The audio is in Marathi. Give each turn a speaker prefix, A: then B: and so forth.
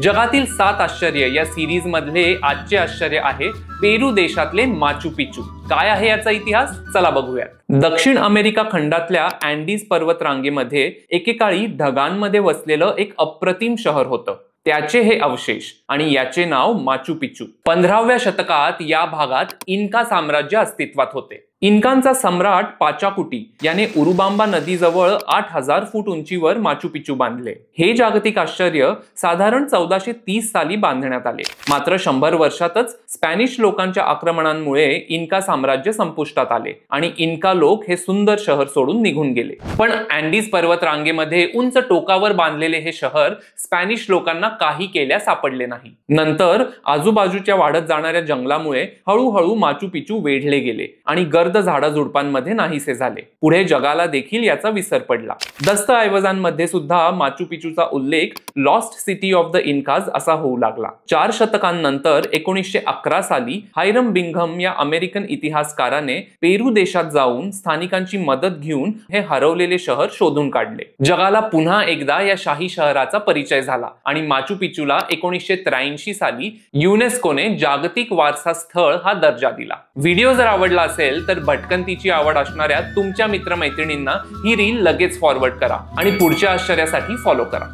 A: जगातील 7 आश्चर्य या सिरीज मधले आजचे आश्चर्य आहे पेरू देशातले माचू पिचू। काय आहे याचा इतिहास, चला बघूयात। दक्षिण अमेरिका खंडातल्या अँडीज पर्वतरांगेमध्ये एकेकाळी ढगांमध्ये वसलेलं एक अप्रतिम शहर होतं। त्याचे हे अवशेष आणि याचे नाव माचू पिचू। 15व्या शतकात या भागात इन्का साम्राज्य अस्तित्वात होते। इन्कांचा सम्राट पाचाकुटी याने उरुबांबा नदीजवळ 8000 फूट उंचीवर माचू पिचू बांधले। हे जागतिक आश्चर्य साधारण 1430 साली बांधण्यात आले। मात्र 100 वर्षातच स्पॅनिश लोकांच्या आक्रमणांमुळे इन्का साम्राज्य संपुष्टात आले आणि इन्का लोक हे सुंदर शहर सोडून निघून गेले। पण अँडीज पर्वतरांगेमध्ये उंच टोकावर बांधलेले हे शहर स्पॅनिश लोकांना काही केल्या सापडले नाही। नंतर आजूबाजूच्या वाढत जाणाऱ्या जंगलामुळे हळूहळू माचू पिचू वेढले गेले आणि झाडाझुडपांमध्ये नाहीसे झाले। पुढे जगाला देखील याचा विसर पडला। दस्तऐवजांमध्ये सुद्धा माचू पिचूचा उल्लेख लॉस्ट सिटी ऑफ द इन्काज असा होऊ लागला। 4 शतकांनंतर 1911 साली हायरम बिंघम या अमेरिकन इतिहासकाराने पेरू देशात जाऊन स्थानिकांची मदत घेऊन हे हरवलेले शहर शोधून काढले। जगाला पुन्हा एकदा या शाही शहराचा परिचय झाला आणि माचू पिचूला 1983 साली युनेस्कोने जागतिक वारसा स्थळ हा दर्जा दिला। व्हिडिओ जर आवडला असेल तर भटकंतीची आवड असणाऱ्या तुमच्या मित्रमैत्रिणींना ही रील लगेच फॉरवर्ड करा आणि पुढच्या आश्चर्यासाठी फॉलो करा।